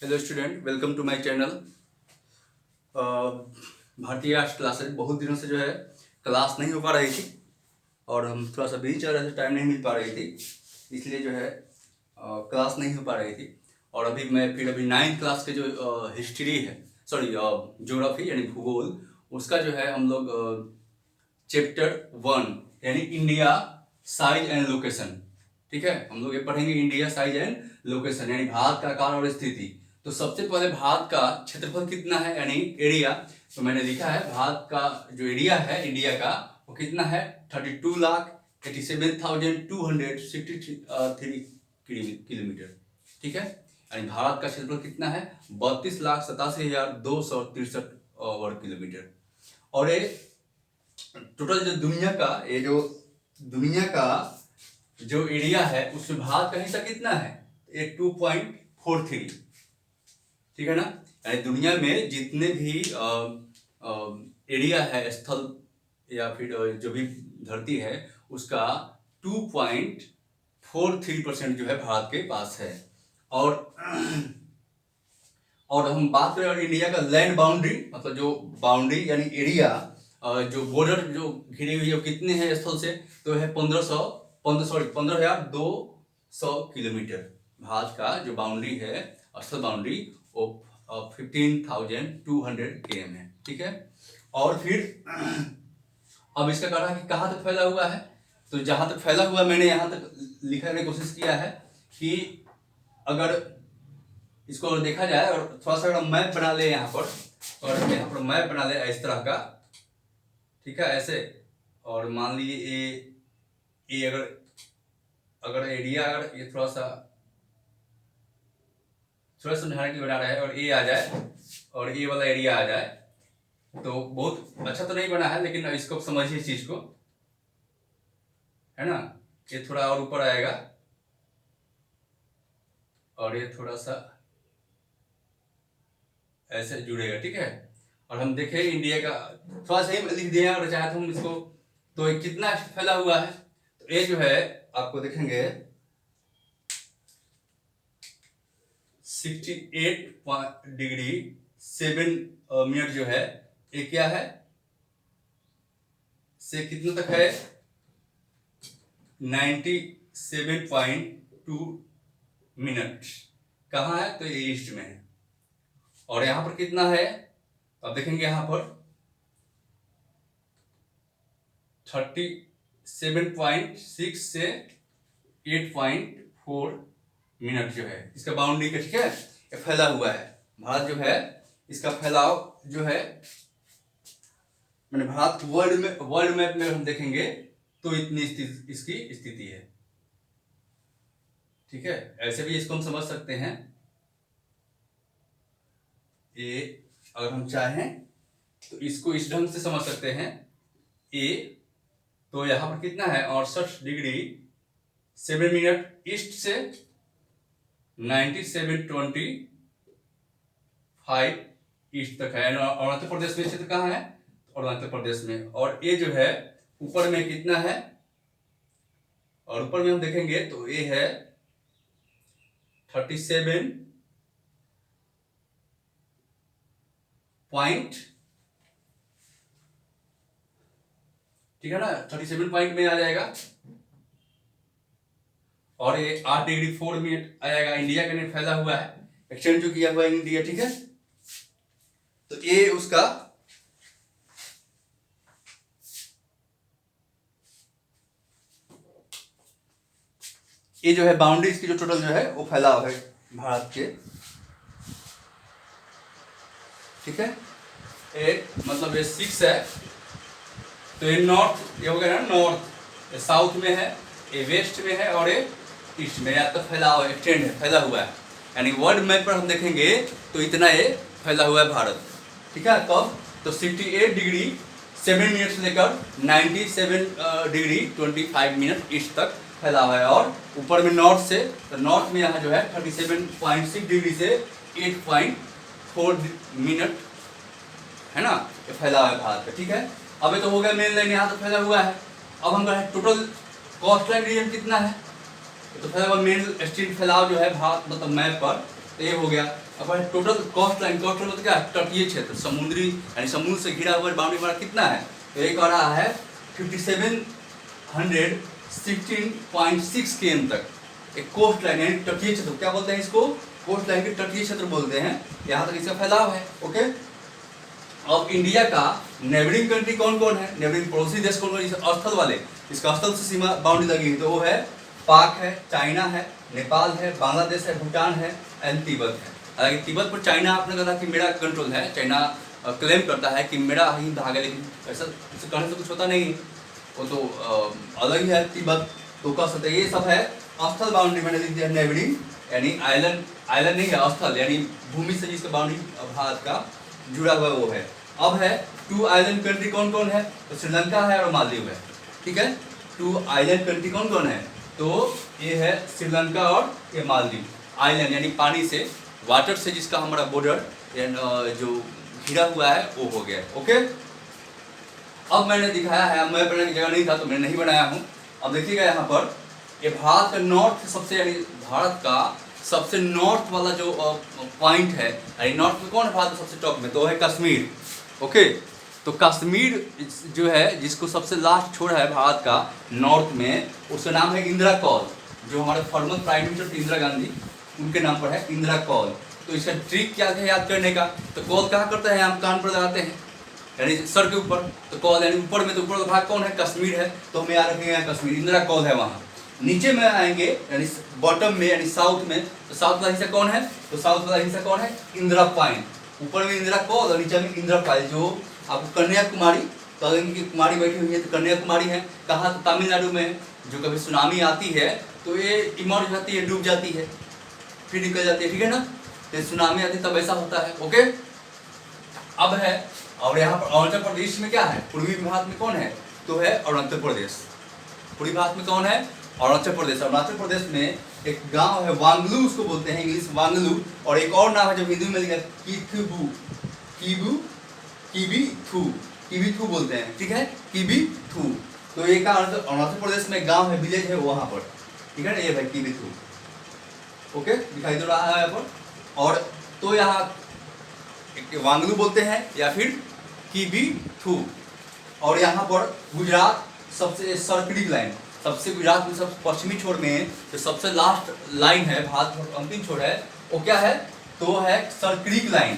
Hello student, welcome to my channel. Bharatiya arts classes बहुत दिनों से जो है क्लास नहीं हो पा रही थी और हम थोड़ा सा बिजी चल रहे थे, टाइम नहीं मिल पा रही थी, इसलिए जो है क्लास नहीं हो पा रही थी। और अभी 9th क्लास के जो हिस्ट्री है, सॉरी ज्योग्राफी यानी भूगोल, उसका जो है हम लोग चैप्टर 1 यानी इंडिया साइज एंड लोकेशन, ठीक है, हम लोग ये पढ़ेंगे इंडिया साइज एंड लोकेशन यानी भारत का आकार और स्थिति। तो सबसे पहले भारत का क्षेत्रफल कितना है यानी एरिया, तो मैंने लिखा है भारत का जो एरिया है इंडिया का वो कितना है 32,87,263 किलोमीटर, ठीक है। यानी भारत का क्षेत्रफल कितना है 32,87,263 वर्ग किलोमीटर। और ये टोटल जो दुनिया का जो एरिया है उसमें भारत का हिस्सा कितना है 2.43, ठीक है ना। यानी दुनिया में जितने भी एरिया है, स्थल या फिर जो भी धरती है उसका 2.43% जो है भारत के पास है। और हम बात करें इंडिया का लैंड बाउंड्री, मतलब जो बाउंड्री यानी एरिया, जो बॉर्डर जो घिरी हुई है कितने हैं स्थल से, तो है 15,200 किलोमीटर। भारत का जो बाउंड्री है स्थल बाउंड्री वो 15,200 km है, ठीक है। और फिर अब इसका कहना है कि कहाँ तक फैला हुआ है, तो जहां तक फैला हुआ मैंने यहाँ तक लिखने की कोशिश किया है कि अगर इसको देखा जाए और थोड़ा सा अगर मैप बना ले यहाँ पर, और यहाँ पर मैप बना ले इस तरह का, ठीक है, ऐसे। और मान लीजिए ये अगर एरिया, अगर ये थोड़ा सा समझाने के लिए बना रहा है और ये आ जाए और ये वाला एरिया आ जाए, तो बहुत अच्छा तो नहीं बना है, लेकिन इसको समझिए इस चीज को, है ना। ये थोड़ा और ऊपर आएगा और ये थोड़ा सा ऐसे जुड़ेगा, ठीक है। और हम देखें इंडिया का थोड़ा सा ही लिख दिए और चाहे तो हम इसको, तो ये कितना फैला हुआ है, तो ये जो है आपको देखेंगे 68.7 जो है ये क्या है से कितना तक है 97.2 मिनट। कहाँ है, तो ये ईस्ट में है। और यहां पर कितना है, अब देखेंगे यहां पर 37.6 से 8.4 मिनट जो है इसका बाउंड्री का, ठीक है, ये फैला हुआ है। भारत जो है इसका फैलाव जो है, मैंने भारत वर्ल्ड मैप में हम देखेंगे तो इतनी इसकी स्थिति है, ठीक है। ऐसे भी इसको हम समझ सकते हैं, ये अगर हम चाहें तो इसको इस ढंग से समझ सकते हैं। ए तो यहां पर कितना है 68.7 ईस्ट से 97.25 ईस्ट तक है। अरुणाचल प्रदेश में क्षेत्र कहाँ है, अरुणाचल प्रदेश में। और ये जो है ऊपर में कितना है, और ऊपर में हम देखेंगे तो ये है 37 पॉइंट, ठीक है ना, 37 पॉइंट में आ जाएगा। और ये 8°4' आ जाएगा। इंडिया का नेट फैला हुआ है, एक्सटेंड जो किया हुआ है इंडिया, ठीक है। तो ये उसका ये जो है बाउंड्री इसकी जो टोटल जो है वो फैला हुआ है भारत के, ठीक है। एक मतलब ये 6 है, तो ये नॉर्थ, ये हो गया ना नॉर्थ, ये साउथ में है, ये वेस्ट में है और ये ईस्ट में, या तो फैला हुआ एक्सटेंड है, फैला हुआ है। यानी वर्ल्ड मैप पर हम देखेंगे तो इतना ये फैला हुआ है भारत, ठीक है। कब, तो 68°7' से लेकर 97°25' ईस्ट तक फैला हुआ है। और ऊपर में नॉर्थ से, तो नॉर्थ में यहाँ जो है 37.6 से 8.4 मिनट है ना, ये फैला हुआ है भारत का, ठीक है। अब ये तो हो गया मेन लाइन, यहाँ तो फैला हुआ है। अब हम टोटल कोस्ट लाइन रीजन कितना है, तो फैला हुआ मेन स्ट्रीट फैलाव जो है भारत मतलब मैप पर तो ये हो गया। अब total coast line, coast line मतलब क्या है, तटीय क्षेत्र, समुद्री यानी समुद्र से घिरा हुआ बाउंड्री हमारा कितना है, तो ये कह रहा है 5716.6 km तक एक कोस्ट लाइन यानी तटीय क्षेत्र, क्या बोलते हैं इसको, कोस्ट लाइन के तटीय क्षेत्र बोलते हैं, यहाँ तक इसका फैलाव है। ओके, अब इंडिया का नेबरिंग कंट्री कौन कौन है, नेबरिंग पड़ोसी देश कौन कौन, स्थल वाले, इसका स्थल से सीमा बाउंड्री लगी है, तो वो है पाक है, चाइना है, नेपाल है, बांग्लादेश है, भूटान है एंड तिब्बत है। हालांकि तिब्बत पर चाइना आपने कहा कि मेरा कंट्रोल है, चाइना क्लेम करता है कि मेरा ही भाग है, लेकिन ऐसा कहने से कुछ होता नहीं है, वो तो अलग ही है तिब्बत, तो कह सकते हैं ये सब है स्थल बाउंड्री मैंने लिख दिया नेबरिंग, यानी आइलैंड, आइलैंड नहीं है स्थल, यानी भूमि से जिसका बाउंड्री भारत का जुड़ा हुआ वो है। अब है 2 आइलैंड कंट्री कौन कौन है, तो श्रीलंका है और मालदीव है, ठीक है। 2 आइलैंड कंट्री कौन कौन है, तो ये है श्रीलंका और ये मालदीव। आइलैंड यानी पानी से, वाटर से जिसका हमारा बॉर्डर जो घिरा हुआ है वो हो गया। ओके, अब मैंने दिखाया है, मैं बनाने की जगह नहीं था तो मैं नहीं बनाया हूँ। अब देखिएगा यहाँ पर ये भारत का नॉर्थ सबसे, यानी भारत का सबसे नॉर्थ वाला जो पॉइंट है, यानी नॉर्थ में कौन है भारत सबसे टॉप में, तो है कश्मीर। ओके, तो कश्मीर जो है जिसको सबसे लास्ट छोड़ा है भारत का नॉर्थ में, उसका नाम है इंदिरा कॉल, जो हमारे former prime minister Indira Gandhi उनके नाम पर है इंदिरा कॉल। तो इसका ट्रिक क्या है याद करने का, तो कॉल कहाँ करते हैं, हम कान पर लगाते हैं यानी सर के ऊपर, तो कॉल यानी ऊपर में, तो ऊपर का भाग कौन है, कश्मीर है, तो हम याद रखेंगे कश्मीर, इंदिरा कॉल है वहाँ। नीचे में आएंगे यानी बॉटम में यानी साउथ में, तो साउथ वाला हिस्सा कौन है, तो साउथ वाला हिस्सा कौन है, इंदिरा पॉइंट, ऊपर में इंदिरा कॉल और नीचे में इंदिरा पॉइंट, जो आपको कन्याकुमारी, तो इनकी कुमारी बैठी हुई है तो कन्याकुमारी है, कहाँ, तो तमिलनाडु में। जो कभी सुनामी आती है तो ये इमर्ज जाती है, डूब जाती है, फिर निकल जाती है, ठीक है ना, तो सुनामी आती है तब ऐसा होता है। ओके, अब है, और यहाँ पर अरुणाचल प्रदेश में क्या है, पूर्वी भारत में कौन है, तो है अरुणाचल प्रदेश। पूर्वी भारत में कौन है, अरुणाचल प्रदेश। अरुणाचल प्रदेश में एक गांव है वांगलू, उसको बोलते हैं इंग्लिश वांगलू, और एक और नाम है जो हिंदी में लिखा है किथुबू, किबीथू बोलते हैं, ठीक है, किबीथू। तो ये का अरुणाचल प्रदेश में गांव है, विलेज है वहां पर, ठीक है ना, ये भाई किबीथू। ओके, दिखाई दे रहा है यहाँ पर। और तो यहाँ वांगलू बोलते हैं या फिर किबीथू। और यहाँ पर गुजरात सबसे सर्कलिंग लाइन, सबसे गुजरात में सबसे पश्चिमी छोर में जो सबसे लास्ट लाइन है, भारत अंतिम छोर है, वो क्या है, तो है sir creek line.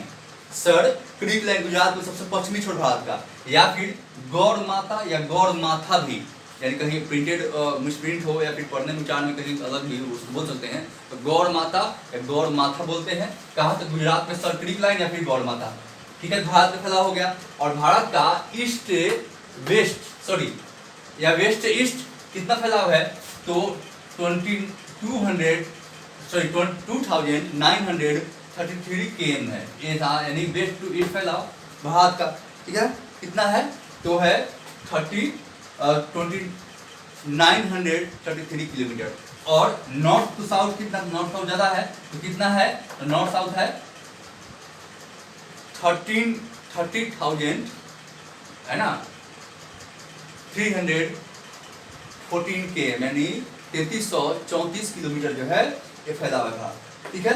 Sir creek line Gujarat में सबसे पश्चिमी छोर भारत का, या फिर गौर माता या गौर माथा भी, यानी कहीं प्रिंटेड मिसप्रिंट हो या फिर पढ़ने में उच्चारण में कहीं अलग भी उसको बोल सकते हैं, तो गौर माता या गौर माथा बोलते हैं। कहाँ तक, गुजरात में सर क्रीक लाइन या फिर गौर माता, ठीक है, भारत में फैला हो गया। और भारत का ईस्ट वेस्ट, सॉरी या वेस्ट ईस्ट कितना फैलाव है, तो 2933 km है, ये था, यानी वेस्ट टू ईस्ट फैलाव भारत का, ठीक है, कितना है, तो है 2933 किलोमीटर। और नॉर्थ टू साउथ कितना, नॉर्थ साउथ ज्यादा है, तो कितना है, नॉर्थ साउथ है 30,000 है ना, 314 km, यानी 3334 किलोमीटर जो है ये फैला हुआ था, ठीक है,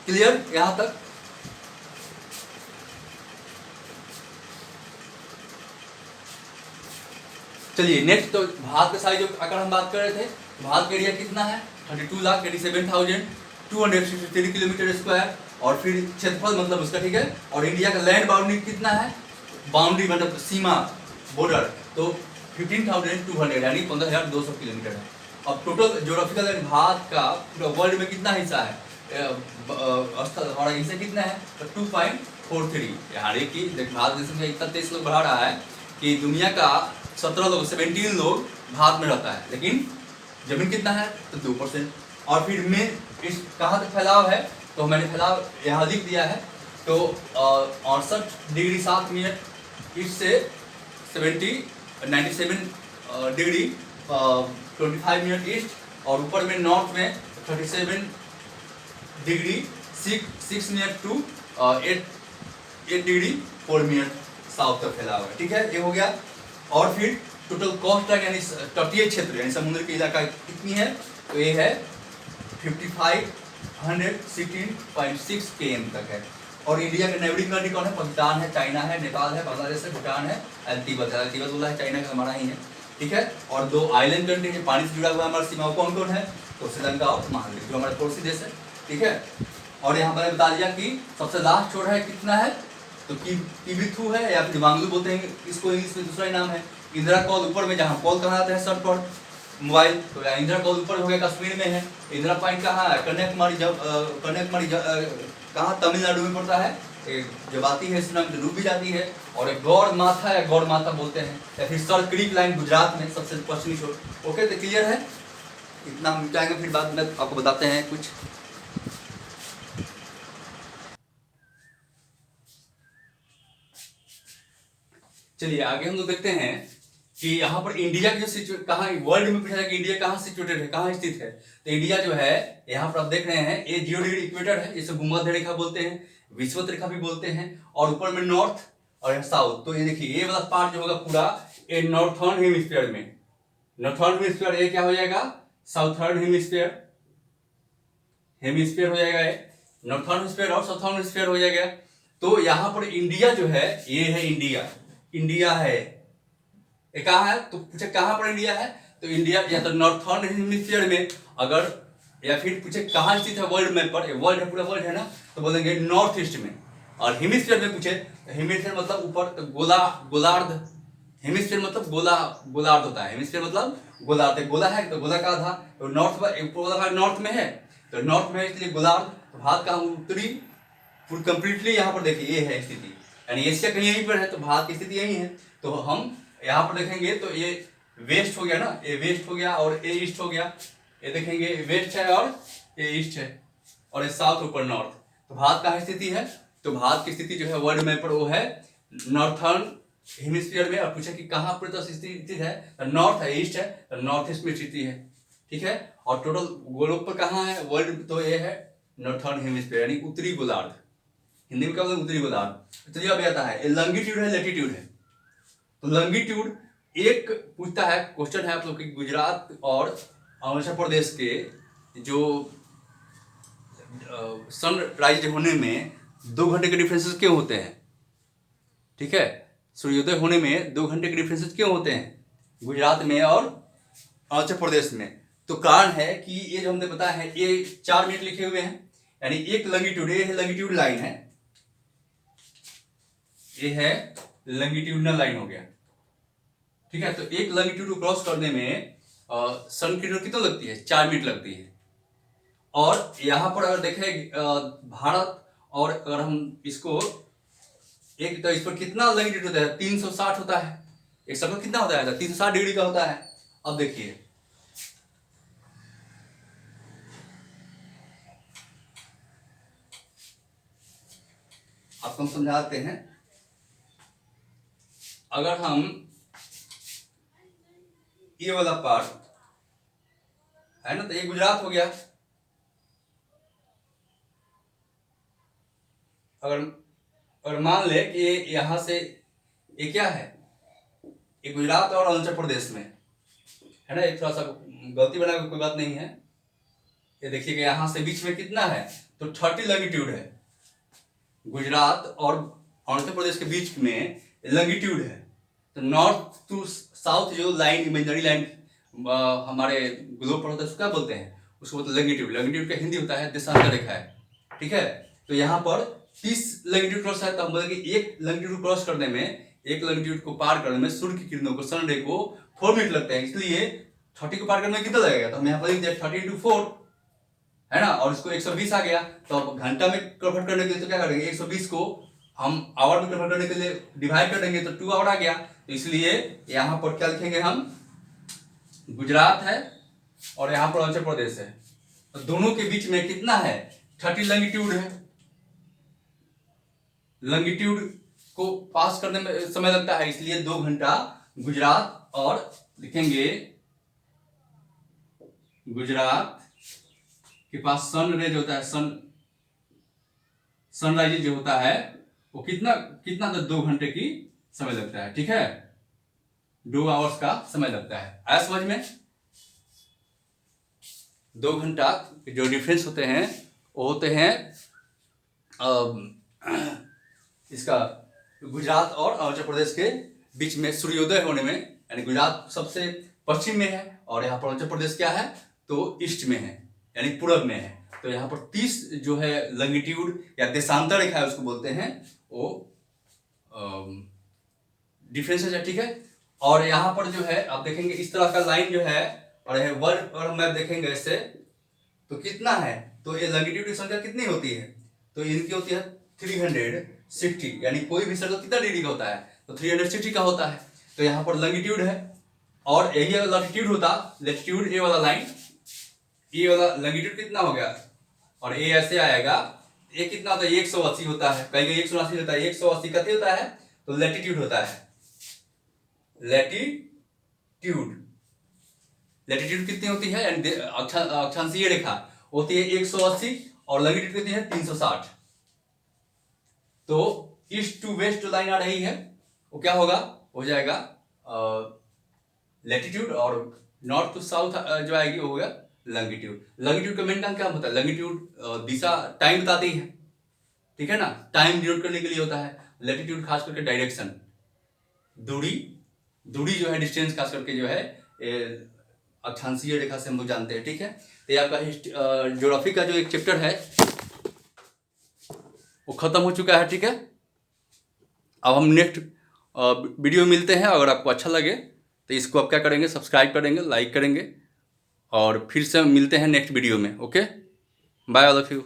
क्लियर यहाँ तक। चलिए नेक्स्ट, तो भारत का साइज अगर हम बात कर रहे थे, भारत का एरिया कितना है, 32,87,263 किलोमीटर स्क्वायर, और फिर क्षेत्रफल मतलब उसका, ठीक है। और इंडिया का लैंड बाउंड्री कितना है, बाउंड्री मतलब सीमा, बॉर्डर, तो 15,200 यानी 15,200 किलोमीटर है। अब टोटल ज्योग्राफिकल भारत का पूरा वर्ल्ड में कितना हिस्सा है, स्थल हमारा हिस्सा कितना है, तो 2.43, यानी कि भारत देश में इतना तेज लोग बढ़ा रहा है कि दुनिया का 17 लोग भारत में रहता है, लेकिन जमीन कितना है, तो 2%। और फिर में इस कहाँ तक फैलाव है, तो मैंने फैलाव यहाँ लिख दिया है, तो 68 डिग्री 7 मिनट ईस्ट से 97 डिग्री 25 मिनट ईस्ट, और ऊपर में नॉर्थ में 37 degree 6 minute to 8 degree 4 minute south तक फैला हुआ है, ठीक है, ये हो गया। और फिर टोटल कोस्ट लाइन यानी तटीय क्षेत्र यानी समुद्र के इलाका कितनी है, तो ये है 55 116.6 km तक है। और इंडिया के नेबरिंग कंट्री कौन है? पाकिस्तान है, चाइना है, नेपाल है, बांग्लादेश है, भूटान है, तिब्बत है। तिब्बत बोला है चाइना का, हमारा ही है, ठीक है। और 2 आइलैंड कंट्री है, पानी से जुड़ा हुआ हमारा सीमा कौन कौन है? तो श्रीलंका और मालदीव, जो हमारे पड़ोसी देश है, ठीक है। और यहाँ पर बता दिया कि सबसे लास्ट छोर है कितना है, तो किबिथु है, या फिर वांगलू बोलते हैं इसको, इंग्लिश में दूसरा ही नाम है। इंदिरा कॉल ऊपर में, जहाँ कॉल कहाँ आते हैं सर्च पर मोबाइल, तो इंदिरा कॉल ऊपर हो गया, कश्मीर में है। इंदिरा पॉइंट कहाँ है? कन्याकुमारी, कहाँ? तमिलनाडु में पड़ता है। जब आती है इस नाम से डूब भी जाती है। और एक गौड़ माथा या गौड़ माता बोलते हैं, या फिर सर क्रीक लाइन गुजरात में सबसे पश्चिमी छोर। ओके, तो क्लियर है, इतना हम चाहेंगे, फिर बाद में आपको बताते हैं कुछ। चलिए आगे हम लोग देखते हैं कि यहाँ पर इंडिया की जो कहाँ, वर्ल्ड में पूछा जाए कि इंडिया कहाँ सिचुएटेड है, कहाँ स्थित है। तो इंडिया जो है यहाँ पर आप देख रहे हैं, ये 0 डिग्री इक्वेटर है, इसे भूमध्य रेखा बोलते हैं, विषुवत रेखा भी बोलते हैं। और ऊपर में नॉर्थ और साउथ। तो ये देखिए, ये वाला पार्ट जो होगा पूरा ये नॉर्थर्न हेमिस्फीयर में, नॉर्थर्न हेमिस्फीयर, ये क्या हो जाएगा? साउथर्न हेमिस्फीयर, हेमिस्फीयर हो जाएगा ये, नॉर्थर्न हेमिस्फीयर और साउथर्न हेमिस्फीयर हो जाएगा। तो यहाँ पर इंडिया जो है, ये है इंडिया, इंडिया है, ये कहाँ है? तो पूछे कहाँ पर इंडिया है, तो इंडिया या तो नॉर्थर्न हेमिस्फीयर में, अगर या फिर पूछे कहाँ स्थित है वर्ल्ड मैप पर, वर्ल्ड है, पूरा वर्ल्ड है ना, तो बोलेंगे नॉर्थ ईस्ट में। और हेमिस्फीयर में पूछे, हेमिस्फीयर मतलब ऊपर, तो गोलार्ध, हेमिस्फीयर मतलब गोलार्ध होता है, हेमिस्फीयर मतलब गोलार्ध, गोला है तो गोला का आधा, तो नॉर्थ में है, तो नॉर्थ में इसलिए गोलार्ध। तो भारत का उत्तरी पूरी कंप्लीटली यहाँ पर देखिए ये है स्थिति, यानी एशिया कहीं यहीं पर है, तो भारत की स्थिति यही है। तो हम यहाँ पर देखेंगे तो ये वेस्ट हो गया ना, ये वेस्ट हो गया, और ये ईस्ट हो गया, ये देखेंगे वेस्ट है और ये ईस्ट है, और ये साउथ ऊपर नॉर्थ। तो भारत का स्थिति है, तो भारत की स्थिति जो है वर्ल्ड मैप पर वो है नॉर्थर्न हेमिस्फीयर में। और पूछा कि कहाँ पर तो स्थिति है, नॉर्थ है, ईस्ट है, तो नॉर्थ ईस्ट में स्थिति है, ठीक है। और टोटल गोलोग पर कहाँ है वर्ल्ड, तो ये है नॉर्थर्न हेमिस्फीयर, यानी उत्तरी गोलार्ध, हिंदी में क्या बोलते हैं? उत्तरी गोलार्ध। चलिए अब आता है, लॉन्गिट्यूड है, लैटिट्यूड है। तो लॉन्गिट्यूड एक पूछता है, क्वेश्चन है आप लोग की, गुजरात और अरुणाचल प्रदेश के जो सनराइज होने में 2 घंटे के डिफरेंसेस क्यों होते हैं, ठीक है। सूर्योदय होने में 2 घंटे के डिफरेंसेस क्यों होते हैं गुजरात में और अरुणाचल प्रदेश में? तो कारण है कि ये जो हमने बताया है, ये 4 मिनट लिखे हुए हैं, यानी एक लॉन्गिट्यूड, ये लॉन्गिट्यूड लाइन है, ये है लॉन्गिट्यूडनल लाइन हो गया, ठीक है। तो एक लॉन्गिट्यूड को क्रॉस करने में सन की कितना लगती है? 4 मिनट लगती है। और यहाँ पर अगर देखें भारत, और अगर हम इसको एक, तो इस पर कितना लॉन्गिट्यूड होता है? 360 होता है, एक सर्कल कितना होता है? 360 डिग्री का होता है। अब देखिए, आपको हम समझाते हैं, अगर हम ये वाला पार्ट है ना, तो ये गुजरात हो गया। अगर मान ले कि यहां से ये क्या है, ये गुजरात और अरुणाचल प्रदेश में है ना, ये थोड़ा सा गलती बना, कोई बात नहीं है। ये देखिए कि यहां से बीच में कितना है, तो 30 लॉन्गिट्यूड है, गुजरात और अरुणाचल प्रदेश के बीच में लॉन्गिट्यूड है। तो नॉर्थ टू साउथ जो लाइन, इमेजिनरी लाइन हमारे ग्लोब पर होता है, उसको क्या बोलते हैं? उसको बोलते हैं लॉन्गिट्यूड। लॉन्गिट्यूड का हिंदी होता है देशांतर रेखा है, ठीक है। तो यहाँ पर 30 लॉन्गिट्यूड क्रॉस है, तो हम बोलेंगे एक लॉन्गिट्यूड क्रॉस करने में, एक लॉन्गिट्यूड को पार करने में सूर्य की किरणों को, सन रे को 4 मिनट लगते हैं। इसलिए 30 को पार करने में कितना लगेगा? तो हम यहाँ पर लिखते हैं 30 × 4 है ना, और इसको 120 आ गया। तो अब घंटा में कन्वर्ट करने के लिए तो क्या करेंगे, 120 को हम आवर में कन्वर्ट करने के लिए डिवाइड कर देंगे, तो 2 आवर आ गया। तो इसलिए यहाँ पर क्या लिखेंगे हम, गुजरात है और यहाँ पर अरुणाचल प्रदेश है, तो दोनों के बीच में कितना है? 30 लॉन्गिट्यूड है। लॉन्गिट्यूड को पास करने में समय लगता है, इसलिए 2 घंटा गुजरात, और लिखेंगे गुजरात के पास सन रे जो होता है, सनराइज जो होता है, वो कितना तो 2 घंटे की समय लगता है, ठीक है, 2 आवर्स का समय लगता है। आया समझ में? 2 घंटा जो डिफरेंस होते हैं वो होते हैं इसका गुजरात और अरुणाचल प्रदेश के बीच में सूर्योदय होने में, यानी गुजरात सबसे पश्चिम में है और यहाँ पर अरुणाचल प्रदेश क्या है तो ईस्ट में है, यानी पूरब में है। तो यहाँ पर 30 जो है लॉन्गिट्यूड या देशांतर रेखा है उसको बोलते हैं, वो डिफरेंसेस है, ठीक है। और यहाँ पर जो है आप देखेंगे इस तरह का लाइन जो है और यह वर्ल्ड और मैप देखेंगे इससे तो कितना है, तो ये लॉन्गिट्यूड की संख्या कितनी होती है, तो इनकी होती है 360, यानी कोई भी सर्कल कितना डिग्री का होता है तो 360 का होता है। तो यहाँ पर लॉन्गिट्यूड है और यही अगर लैटिट्यूड होता, लैटिट्यूड ये वाला लाइन, ये वाला लॉन्गिट्यूड कितना हो गया और ये ऐसे आएगा, ये कितना होता है 180 होता है, कहीं 180 होता है, 180 कते होता है तो लैटिट्यूड होता है, लैटिट्यूड। लैटिट्यूड कितनी होती है, यानी अक्षांशीय रेखा होती है 180 और लॉन्गिट्यूड कितनी है 360। तो ईस्ट टू वेस्ट जो लाइन आ रही है वो क्या होगा, हो जाएगा लैटिट्यूड, और नॉर्थ टू साउथ जो आएगी वो होगा लॉन्गिट्यूड। लॉन्गिट्यूड का मेन काम क्या होता है, लॉन्गिट्यूड दिशा टाइम बताती है, ठीक है ना, टाइम डिनोट करने के लिए होता है। लैटिट्यूड खास करके डायरेक्शन, दूरी, दूरी जो है डिस्टेंस खास करके जो है अक्षांशीय रेखा से हम लोग जानते हैं, ठीक है। तो ये आपका ज्योग्राफी का जो एक चैप्टर है वो खत्म हो चुका है, ठीक है। अब हम नेक्स्ट वीडियो मिलते हैं। अगर आपको अच्छा लगे तो इसको आप क्या करेंगे, सब्सक्राइब करेंगे, लाइक करेंगे और फिर से मिलते हैं नेक्स्ट वीडियो में। Okay, bye all of you.